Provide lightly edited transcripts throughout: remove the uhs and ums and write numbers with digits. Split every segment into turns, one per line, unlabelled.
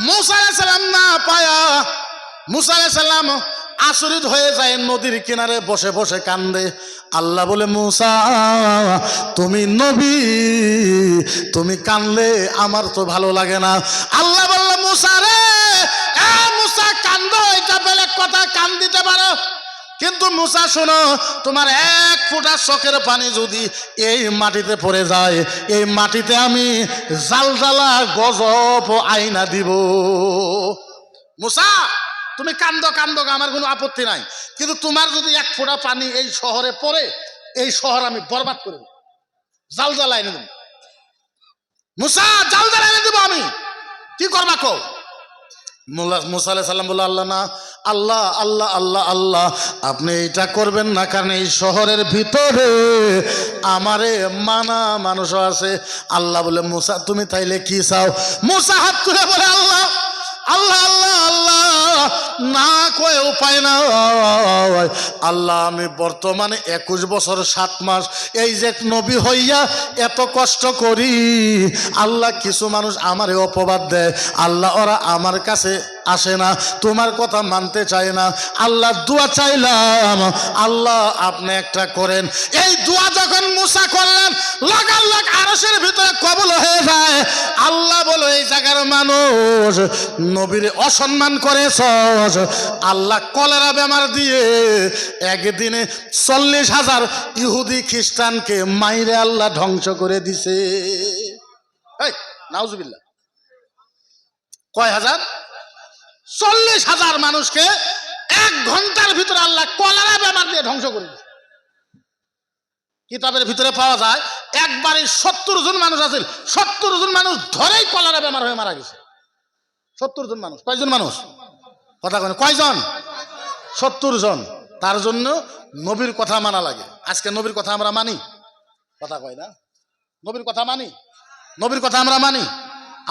মুসা আলাইহিস সালাম না পায়া মুসা আলাইহিস সালাম আচরিত হয়ে যায়, নদীর কিনারে বসে বসে কান্দে। আল্লাহ বলে, মুসা তুমি নবী, তুমি কানলে আমার তো ভালো লাগে না। আল্লাহ বলল, মুসা রে, মুসা কান্দো, এটা বেলেগ কথা, কান দিতে পারো, কিন্তু মুসা শোনো, তোমার এক ফোঁটা চোখের পানি যদি এই মাটিতে পড়ে যায়, এই মাটিতে আমি জালজালা গজব আইনা দিব। মুসা তুমি কান্দো কান্দো, আমার কোনো আপত্তি নাই, কিন্তু তোমার যদি এক ফোঁটা পানি এই শহরে পড়ে, এই শহর আমি বরবাদ করে দেব, জালজালা এনে দেব। মুসা জালজালা এনে দেবো আমি, কি করবা কও? মুসা আলাইহিস সালাম বলল, আল্লাহ না, আল্লাহ আল্লাহ আল্লাহ আল্লাহ, আপনি এটা করবেন না, কারণ এই শহরের ভিতরে আমারে মানা মানুষও আছে। আল্লাহ বলে, মুসা তুমি তাইলে কি চাও? মুসা হাত তুলে বলে, আল্লাহ আল্লাহ আল্লাহ আল্লাহ, না কয়ে উপায় না। আল্লাহ আমি বর্তমানে 21 বছর 7 মাস এই যে নবী হইয়া এত কষ্ট করি, আল্লাহ কিছু মানুষ আমারে অপবাদ দেয়, আল্লাহ ওরা আমার কাছে আসে না, তোমার কথা মানতে চায় না। আল্লাহ দোয়া চাইলাম, আল্লাহ আপনি একটা করেন। এই দোয়া যখন মুসা করলেন, লাগাল্লাগ আরশের ভিতরে কবুল হয়ে যায়। আল্লাহ বলো, এই জায়গার মানুষ নবীরে অসম্মান করেছ, আল্লাহ কলেরা বেমার দিয়ে একদিনে 40,000 ইহুদি খ্রিস্টানকে মাইরে আল্লাহ ধ্বংস করে দিছে। এই নাউজুবিল্লাহ, কয় হাজার? 40,000 মানুষকে 1 ঘন্টার ভিতরে আল্লাহ কলেরা বেমার দিয়ে ধ্বংস করে দিছে। কিতাবের ভিতরে পাওয়া যায় একবারে 70 জন মানুষ আছে, 70 জন মানুষ ধরেই কলেরা বেমার হয়ে মারা গেছে। 70 জন মানুষ, কয়জন মানুষ? কথা কয়, কয়জন? 70 জন। তার জন্য নবীর কথা মানা লাগে। আজকে নবীর কথা আমরা মানি? কথা কয় না, নবীর কথা মানি, নবীর কথা আমরা মানি।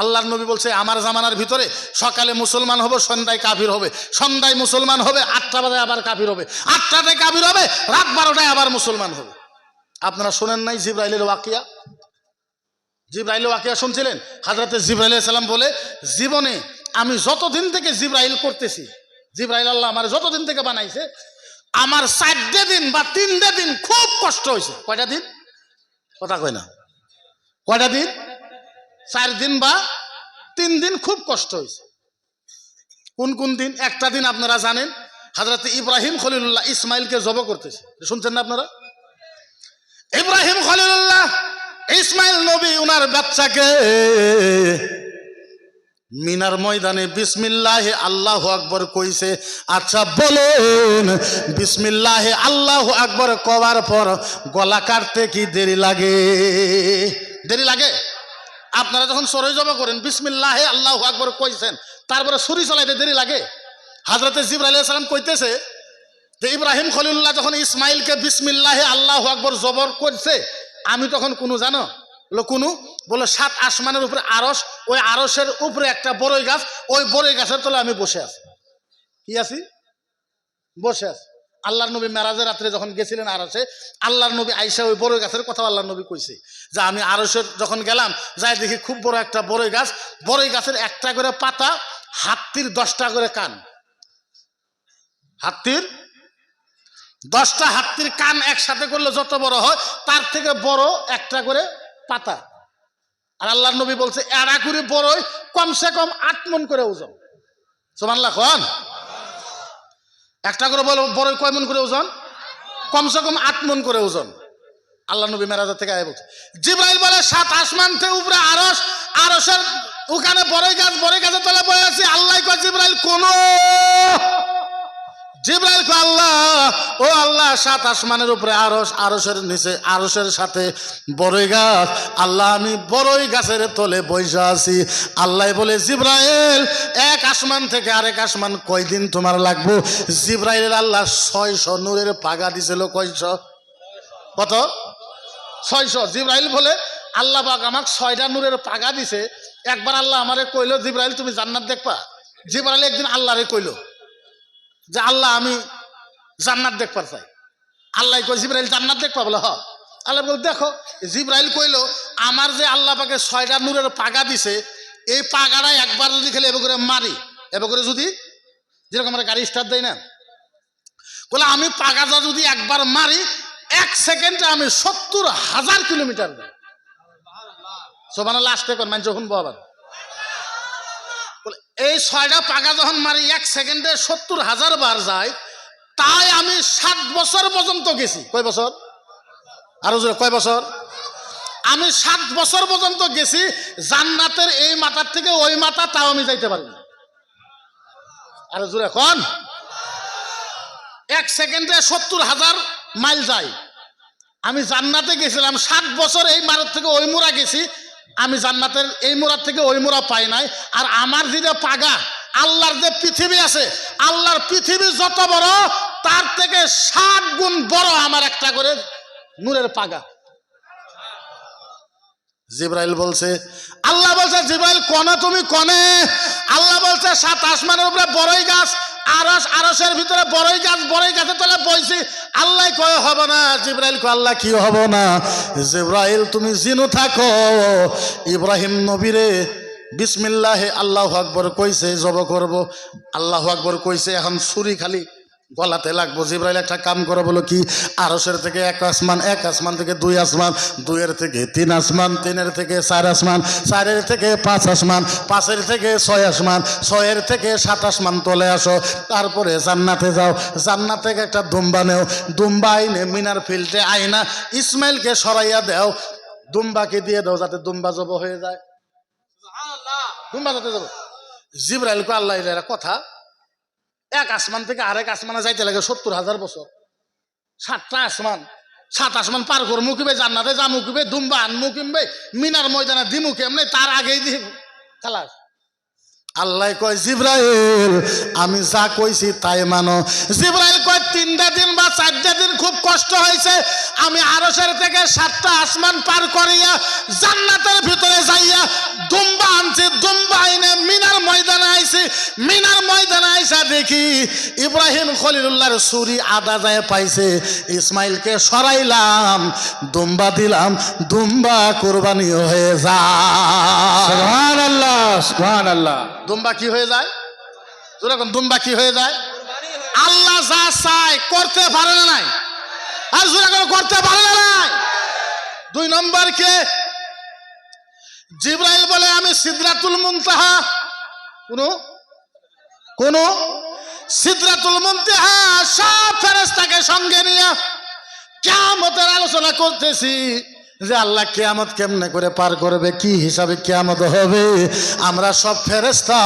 আল্লাহর নবী বলছে, আমার জামানার ভিতরে সকালে মুসলমান হবে, সন্ধ্যায় কাফির হবে, সন্ধ্যায় মুসলমান হবে, 8টা বাজে আবার কাফির হবে, 8টাতে কাফির হবে, রাত 12টায় আবার মুসলমান হবে। আপনারা শোনেন নাই জিবরাইলের ওয়াকিয়া? জিবরাইলের ওয়াকিয়া শুনছিলেন? হযরতে জিবরাইল আলাইহিস সালাম বলে, জীবনে আমি যতদিন থেকে জিবরাইল করতেছি, জিবরাইল আল্লাহ আমার যতদিন থেকে বানাইছে, আমার 4 দিন বা 3 দিন খুব কষ্ট হয়েছে। কয়টা দিন? কথা কয় না, কয়টা দিন? 4 দিন বা 3 দিন খুব কষ্ট হয়েছে। কোন কোন দিন? একটা দিন আপনারা জানেন, হযরত ইব্রাহিম খলিলুল্লাহ ইসমাইলকে জবাই করতেছে, শুনছেন না আপনারা? ইব্রাহিম খলিলুল্লাহ ইসমাইল নবী উনার বাচ্চাকে মিনার ময়দানে বিসমিল্লাহে আল্লাহু আকবার কইছে। আচ্ছা বলেন, বিসমিল্লাহে আল্লাহু আকবার কওয়ার পর গলা কাটতে কি দেরি লাগে? দেরি লাগে? আপনারা যখন সরই জমা করেন, বিসমিল্লাহে আল্লাহু আকবার কইছেন, তারপরে ছুরি চলাইতে দেরি লাগে? হযরতে জিবরাইল আলাইহিস সালাম কইতেছে যে ইব্রাহিম খলিলুল্লাহ যখন ইসমাইলকে বিসমিল্লাহে আল্লাহু আকবার জবর করছে, আমি তখন কোনো জানো বলো কোনো, বলে 7 আসমানের উপরে আরশ, ওই আরশের উপরে একটা বড়ই গাছ, ওই বড়ই গাছের তলে আমি বসে আছি। কি আছি? বসে আছি। আল্লাহর নবী মেরাজের রাত্রে যখন গেছিলেন আরশে, আল্লাহর নবী আইসা ওই বড়ই গাছের কথা আল্লাহর নবী কইছে যে আমি আরশের যখন গেলাম, যাই দেখি খুব বড় একটা বড়ই গাছ, বড়ই গাছের একটা করে পাতা, হাতির 10টা করে কান, হাতির 10টা হাতির কান একসাথে করলে যত বড় হয়, তার থেকে বড় একটা করে পাতা। আর আল্লাহর নবী বলছে এরা করে বড়ই কমসে কম 8 মণ করে ওজন। সুবহানাল্লাহ কোন? একটা করে বড়ই কয় মণ করে ওজন? কমসে কম 8 মণ করে ওজন। আল্লাহ নবী মেরাজের থেকে আয় বলছে। জিবরাইল বলে 7 আসমান থেকে উপরে আরশ, আরশের ওখানে বড়ই গাছ, বড়ই গাছের তলে বসে আছি। আল্লাহ কয় জিবরাইল কোন? জিবরাইল কয় আল্লাহ, ও আল্লাহ 7 আসমানের উপরে আরশ, আরশের নিচে আরশের সাথে বড়ই গাছ, আল্লাহ আমি বড়ই গাছের তলে বসে আছি। আল্লাহ বলে জিবরাইল, 1 আসমান থেকে আরেক আসমান কয়দিন তোমার লাগবো? জিবরাইলের আল্লাহ 600 নূরের পাগা দিছিল। কয়শো? কত? 600। জিবরাইল বলে আল্লাহ পাক আমাকে 6টা নূরের পাগা দিছে। একবার আল্লাহ আমারে কইলো, জিবরাইল তুমি জান্নাত দেখবা? জিবরাইল একদিন আল্লাহরে কইলো যে আল্লাহ আমি জান্নাত দেখবার চাই। আল্লাহ কই জিবরাইল জান্নাত দেখবা? বলে হ। আল্লাহ বলে দেখো। জিবরাইল কইলো আমার যে আল্লাহ পাকে 6টা নূরের পাগা দিছে, এই পাগাটা একবার যদি খেলে এবার করে মারি, এবার করে যদি যেরকম আমরা গাড়ি স্টার্ট দেয় না, বলে আমি পাগাটা যদি একবার মারি 1 সেকেন্ডে আমি 70,000 কিলোমিটার যাই। সুবহানাল্লাহ আসতে কোন মানুষ শুনবো আবার। এই 6টা পাগা যখন মারি 1 সেকেন্ডে 70,000 বার যায়, তাই আমি 7 বছর পর্যন্ত গেছি। কয় বছর? আরো জোরে, কয় বছর? আমি 7 বছর পর্যন্ত গেছি জান্নাতের এই মাথার থেকে ওই মাথা, তাও আমি যাইতে পারি না। আরো জোরে কোন? 1 সেকেন্ডে 70,000 মাইল যায়। আমি জান্নাতে গেছিলাম 7 বছর, এই মারার থেকে ওই মোড়া গেছি, আমি জান্নাতের এই মোড়ার থেকে ওই মোড়া পাই নাই। আর আমার যে পাগা, আল্লাহর যে পৃথিবী আছে, আল্লাহর পৃথিবী যত বড় তার থেকে 7 গুণ বড় আমার একটা করে নূরের পাগা। জিবরাইল বলছে, আল্লাহ বলছে জিবরাইল কনে তুমি কনে? আল্লাহ বলছে 7 আসমানের উপরে বড়ই গাছ, আরশের ভিতরে বড়ই গাছের তলে বইছি। আল্লাহ কয় হবে না। জিবরাইল কয় আল্লাহ কি হবে না? জিবরাইল তুমি জিনু থাকো, ইব্রাহিম নবীরে বিসমিল্লাহে আল্লাহু আকবার কইছে জব করব, আল্লাহু আকবার কইছে, এখন ছুরি খালি গলাতে লাগবো। জিবরাইল একটা কাম করে, বলো কি? আরশের থেকে 1 আসমান, 1 আসমান থেকে 2 আসমান, 2-এর থেকে 3 আসমান, 3-এর থেকে 4 আসমান, 4-এর থেকে 5 আসমান, 5-এর থেকে 6 আসমান, 6-এর থেকে 7 আসমান তলে আসো। তারপরে জান্নাতে যাও, জান্নাত থেকে একটা দুম্বা নেও, দুম্বা আইনে মিনার ফিল্ডে আইনা ইসমাইলকে সরাইয়া দাও, দুম্বাকে দিয়ে দাও যাতে দুম্বা জব হয়ে যায়। দুম্বা যাতে যাব। জিবরাইল কো আল্লাহ এর কথা, 1 আসমান থেকে আরেক আসমানে যাইতে লাগে 70,000 বছর। 7টা আসমান, 7 আসমান পার করে মুখিবে জান্নাতে যা মুখিবে, দুম্বা আন মুখিবে মিনার ময়দানে দিমুখে এমনি, তার আগেই দিয়ে খালাস। আল্লাহ কয় জিবরাইল আমি যা কইছি তাই মানো। জিবরাইল কয় 3টা দিন বা 4টা দিন খুব কষ্ট হয়েছে, আমি আরশের থেকে 7টা আসমান পার করিয়া জান্নাতের ভিতরে যাইয়া দুম্বা আনছি, দুম্বা আইনে মিনার ময়দানে আইছি। মিনার ময়দানে আইসা দেখি ইব্রাহিম খলিলুল্লাহর ছুরি আদা যায় পাইছে, ইসমাইলকে সরাইলাম, দুম্বা দিলাম, দুম্বা কুরবানি হয়ে যায়।
সুবহানাল্লাহ, সুবহানাল্লাহ।
দুম্বা কি হয়ে যায়? যেরকম দুম্বা কি হয়ে যায়? আল্লাহ যা চায় করতে পারে না নাই? আর যেরকম করতে পারে না নাই? 2 নম্বর কে? জিবরাইল বলে আমি সিদরাতুল মুনতাহা, কোন সিদরাতুল মুনতাহা সব ফেরেশতাকে সঙ্গে নিয়ে কিয়ামতের আলোচনা করতেছি যে আল্লাহ কিয়ামত কেমনে করে পার করবে, কি হিসাবে কিয়ামত হবে। আমরা সব ফেরেশতা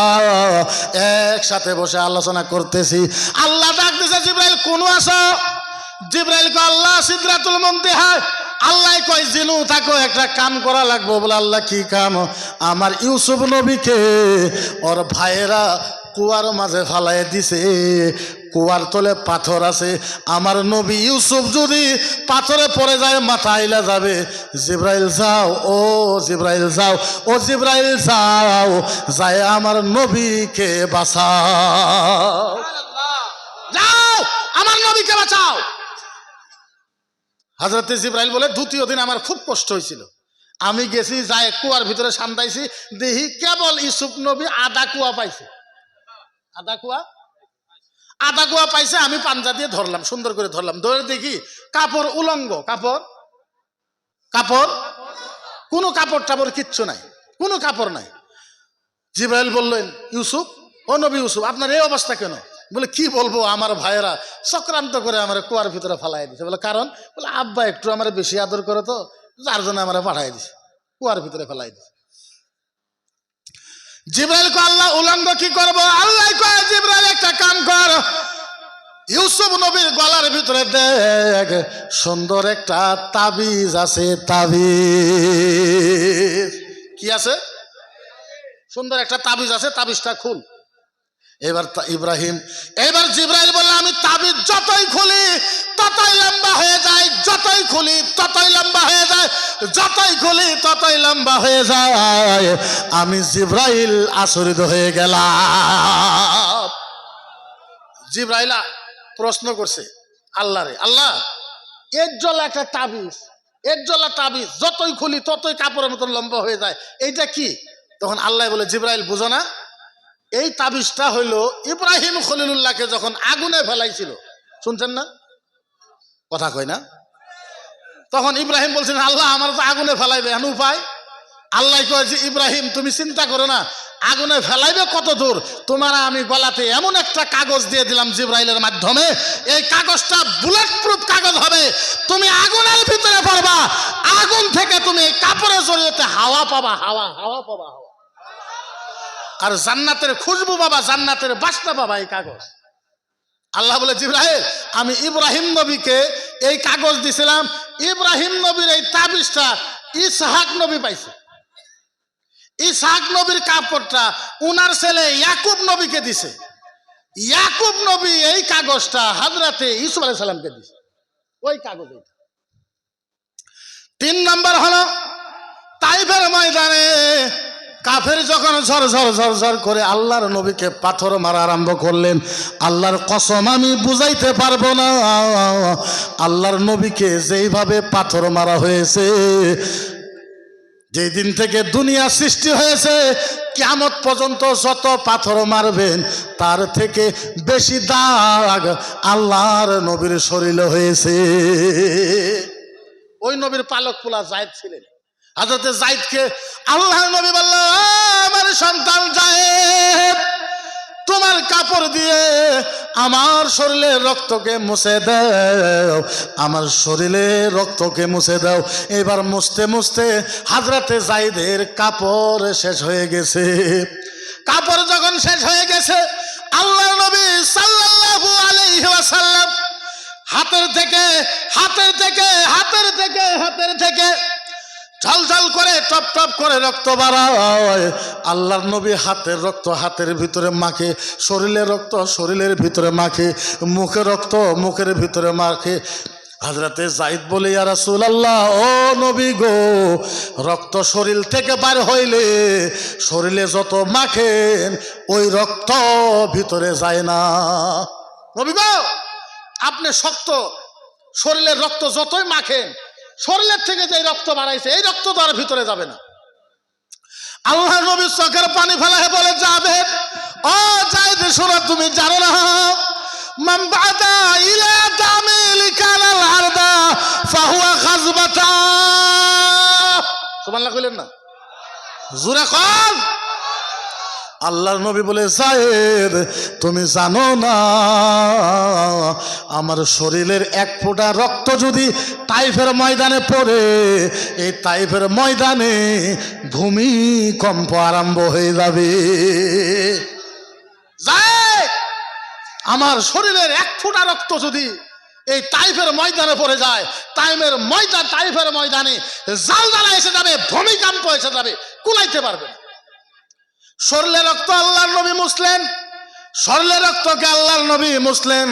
একসাথে বসে আলোচনা করতেছি। আল্লাহ ডাক দিয়েছে জিবরাইল কোন আসো? জিবরাইল কয় আল্লাহ সিদরাতুল মুনতাহা। আল্লাহ কয় জিনু থাকো, একটা কাম করা লাগবে। বলে আল্লাহ কি কাম? আমার ইউসুফ নবীকে ওর ভাইয়েরা কুয়ার মাঝে ফালাই দিছে, কুয়ার তলে পাথর আছে, আমার নবী ইউসুফ যদি পাথরে পড়ে যায় মাথা আইলা যাবে। জিবরাইল যাও, ও জিবরাইল যাও, ও জিবরাইল যাও, যায় আমার নবীকে বাঁচাও, যাও আমার নবীকে বাঁচাও। হযরত জিবরাইল বলে 2য় দিন আমার খুব কষ্ট হয়েছিল, আমি গেছি যাই কুয়ার ভিতরে সান্দাইছি, দেখি কেবল ইউসুফ নবী আধা কুয়া পাইছে, আধা কুয়া পাইছে। আমি পাঞ্জা দিয়ে ধরলাম, সুন্দর করে ধরলাম, ধরে দেখি কাপড় উলঙ্গ, কাপড় কোনো কাপড় টাপড় কিচ্ছু নাই, কোনো কাপড় নাই। জিবরাইল বললেন ইউসুফ, ও নবী ইউসুফ আপনার এই অবস্থা কেন? বলে কি বলবো, আমার ভাইয়েরা চক্রান্ত করে আমার কুয়ার ভিতরে ফালাই দিছে। বলে কারণ? বলে আব্বা একটু আমার বেশি আদর করে তো, যার জন্য আমার পাঠাই দিছে, কুয়ার ভিতরে ফেলাই দিছে। জিবরাইল কয় আল্লাহ উলঙ্গ কি করব? আল্লাহ কয় জিবরাইল একটা কাম কর, ইউসুফ নবীর গলার ভিতরে দেখ সুন্দর একটা তাবিজ আছে। তাবিজ কি আছে? সুন্দর একটা তাবিজ আছে, তাবিজটা খুল। এবার জিবরাইল বলল আমি তাবিজ যতই খুলি ততই লম্বা হয়ে যায়, যতই খুলি ততই লম্বা হয়ে যায়, যতই খুলি ততই লম্বা হয়ে যায়। আমি জিবরাইল আশ্চর্য হয়ে গেলাম। জিবরাইল প্রশ্ন করছে আল্লাহরে, আল্লাহ এর জল একটা তাবিজ, এর জলা তাবিজ যতই খুলি ততই কাপড়ের মতন লম্বা হয়ে যায়, এইটা কি? তখন আল্লাহ বলে, জিব্রাইল বুঝো না, এই তাবিজটা হইল ইব্রাহিম খলিলুল্লাহকে যখন আগুনে ফেলাইছিল, শুনছেন না? কথা কই না? তখন ইব্রাহিম বলছেন, আল্লাহ আমার তো আগুনে ফেলাইবে, এখন উপায়? আল্লাহ কয় যে, ইব্রাহিম তুমি চিন্তা করো না, আগুনে ফেলাইবে কত দূর, তোমার আমি গলাতে এমন একটা কাগজ দিয়ে দিলাম জিব্রাইলের মাধ্যমে, এই কাগজটা বুলেট প্রুফ কাগজ হবে, তুমি আগুনের ভিতরে পড়বা, আগুন থেকে তুমি এই কাপড়ের জড়িয়ে হাওয়া পাবা, হাওয়া হাওয়া পাবা, হাওয়া, আর জান্নাতের খুশবু পাবা, জান্নাতের বাসনা পাবা এই কাগজ। আল্লাহ বলে, জিব্রাইল আমি ইব্রাহিম নবীকে এই কাগজ দিছিলাম, ইব্রাহিম নবীর এই তাবিজটা ইসহাক নবী পাইছে, ইসহাক নবীর কাপড়টা উনার ছেলে ইয়াকুব নবীকে দিছে, ইয়াকুব নবী এই কাগজটা হযরতে ইউসুফ আলাইহিস সালামকে দিছে, ওই কাগজ। 3 নম্বর হলো তাইফের ময়দানে কাফের যখন ঝরঝর করে আল্লাহর নবীকে পাথর মারা আরম্ভ করলেন, আল্লাহর কসম আমি বুঝাইতে পারবো না, আল্লাহর নবীকে যেইভাবে পাথর মারা হয়েছে, যেই দিন থেকে দুনিয়া সৃষ্টি হয়েছে কিয়ামত পর্যন্ত যত পাথর মারবেন তার থেকে বেশি দাগ আল্লাহর নবীর শরীরে হয়েছে। ওই নবীর পালক পোলা যায়েদ ছিলেন, হযরতে যায়েদকে আল্লাহর নবী বলল, আমার সন্তান যায়েদ, তোমার কাপড় দিয়ে আমার শরীরের রক্তকে মুছে দাও, আমার শরীরের রক্তকে মুছে দাও। এবার মুছতে মুছতে হযরতে যায়েদের কাপড় শেষ হয়ে গেছে। কাপড় যখন শেষ হয়ে গেছে, আল্লাহর নবী সাল্লাল্লাহু আলাইহি ওয়াসাল্লাম হাতের থেকে ঝলঝল করে টপ টপ করে রক্ত বাড়ায়। আল্লাহর নবী হাতের রক্ত হাতের ভিতরে মাখে, শরীরের রক্ত শরীরের ভিতরে মাখে, মুখের রক্ত মুখের ভিতরে মাখে। হযরতে যায়েদ বলে, ইয়া রাসূলুল্লাহ, ও নবী গো, রক্ত শরীর থেকে বার হইলে শরীরে যত মাখেন ওই রক্ত ভিতরে যায় না। নবী গো, আপনি শক্ত শরীরের রক্ত যতই মাখেন, শরীরের থেকে যে রক্ত বাড়াইছে এই রক্ত তো আর ভিতরে যাবে না। আল্লাহ নবী চোখের পানি ফেলায় বলে, যাবে ও যায়েদ, শোনো, তুমি জানো না, মান বাদা ইলা তামিল কালাল আরদা ফাহুয়া খাজবাতা। সুবহানাল্লাহ কইলেন না? জোরে কর। আল্লাহর নবী বলে, যায়েদ তুমি জানো না, আমার শরীরের এক ফোঁটা রক্ত যদি তাইফের ময়দানে পড়ে, এই তাইফের ময়দানে ভূমিকম্প আরম্ভ হয়ে যাবে। যায়েদ, আমার শরীরের এক ফোঁটা রক্ত যদি এই তাইফের ময়দানে পড়ে যায়, তাইফের ময়দানে জালজালা এসে যাবে, ভূমিকম্প এসে যাবে, কুলাইতে পারবে না। শরীরের রক্ত আল্লাহর নবী মুছলেন, শরীরের রক্তকে আল্লাহর নবী মুছলেন।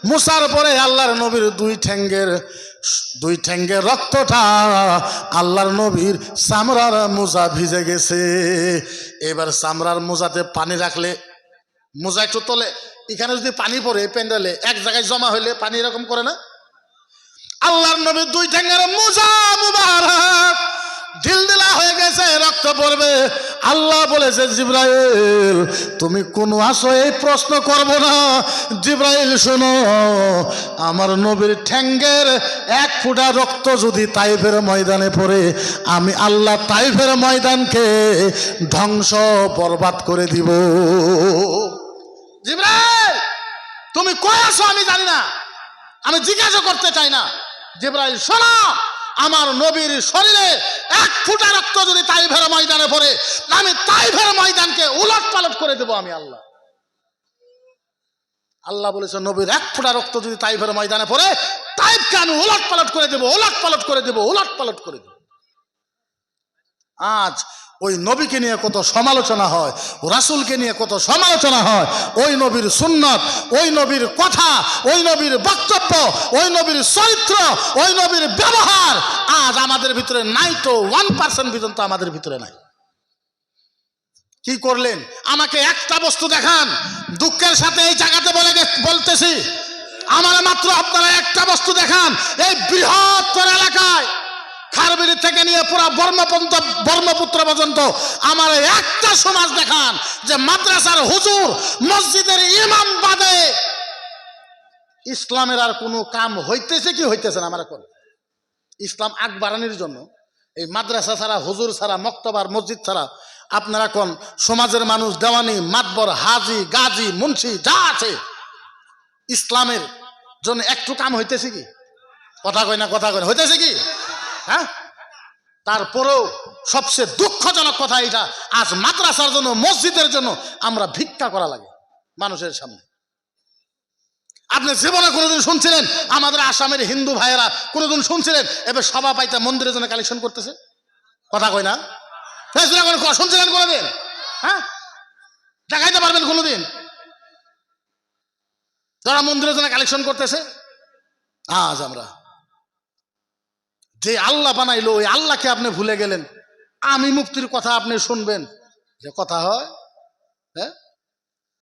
মুছার পরে আল্লাহর নবীর দুই ঠ্যাঙ্গের রক্তটা আল্লাহর নবীর চামড়ার মোজা ভিজে গেছে। এবার চামড়ার মোজাতে পানি রাখলে মোজা একটু তোলে, এখানে যদি পানি পড়ে প্যান্ডেলে এক জায়গায় জমা হইলে পানি এরকম করে না? আল্লাহর নবীর 2 ঠ্যাঙ্গের মোজা মুবারক ঢিলঢিলা হয়ে গেছে, রক্ত পড়বে। আল্লাহ বলেছে, জিব্রাইল তুমি কোন আসো এই প্রশ্ন করবো না। জিব্রাইল শোনো, আমার নবীর ঠ্যাঙ্গের এক ফোঁটা রক্ত যদি তাইফের ময়দানে পড়ে, আমি আল্লাহ তাইফের ময়দানকে ধ্বংস বরবাদ করে দিব। জিব্রাইল তুমি কই আসো আমি জানি না, আমি জিজ্ঞাসা করতে চাই না। জিব্রাইল শোনো, আমার নবীর শরীরে এক ফোঁটা রক্ত যদি তাইফের ময়দানে পড়ে, আমি তাইফের ময়দানকে উলট পালট করে দেব আমি আল্লাহ। আল্লাহ বলেছে, নবীর এক ফোঁটা রক্ত যদি তাইফের ময়দানে পড়ে, তাইফকে আমি উলট পালট করে দেব, উলট পালট করে দেব, উলট পালট করে দেব। আজ ওই নবীকে নিয়ে কত সমালোচনা হয়, রাসূলকে নিয়ে কত সমালোচনা হয়। ওই নবীর সুন্নত, ওই নবীর কথা, ওই নবীর বক্তব্য, ওই নবীর চরিত্র, ওই নবীর ব্যবহার আজ আমাদের ভিতরে নাই, তো 1% পর্যন্ত আমাদের ভিতরে নাই। কি করলেন? আমাকে একটা বস্তু দেখান। দুঃখের সাথে এই জায়গাতে বলতেছি, আমার মাত্র আপনারা একটা বস্তু দেখান। এই বৃহত্তর এলাকায় খারবিড়ি থেকে নিয়ে পুরা ব্রহ্মপুত্র পর্যন্ত আমার একটা সমাজ দেখান যে মাদ্রাসার হুজুর মসজিদের ইমাম বাদে ইসলামের আর কোনো কাম হইতেছে কি হইতেছে না। আমার এখন ইসলাম আগ বাড়ানোর জন্য এই মাদ্রাসা ছাড়া, হুজুর ছাড়া, মক্তবার মসজিদ ছাড়া আপনারা কোন সমাজের মানুষ, দেওয়ানি, মাতবর, হাজি, গাজী, মুন্সি যা আছে, ইসলামের জন্য একটু কাম হইতেছে কি? কথা কয় না, কথা কয় না, হইতেছে কি? হ্যাঁ, তারপরেও সবচেয়ে দুঃখজনক কথা এটা, আজ মাদ্রাসার জন্য, মসজিদের জন্য আমরা ভিক্ষা করা লাগে মানুষের সামনে। আপনি জীবনে কোনোদিন শুনছিলেন আমাদের আসামের হিন্দু ভাইয়েরা কোনোদিন শুনছিলেন এবার সভা পাইতে মন্দিরের জন্য কালেকশন করতেছে? কথা কয় না, শুনছিলেন কোনোদিন? হ্যাঁ, দেখাইতে পারবেন কোনোদিন যারা মন্দিরের জন্য কালেকশন করতেছে? আজ আমরা যে আল্লাহ বানাইলো ওই আল্লাহকে আপনি ভুলে গেলেন। আমি মুক্তির কথা আপনি শুনবেন যে কথা হয়, হ্যাঁ,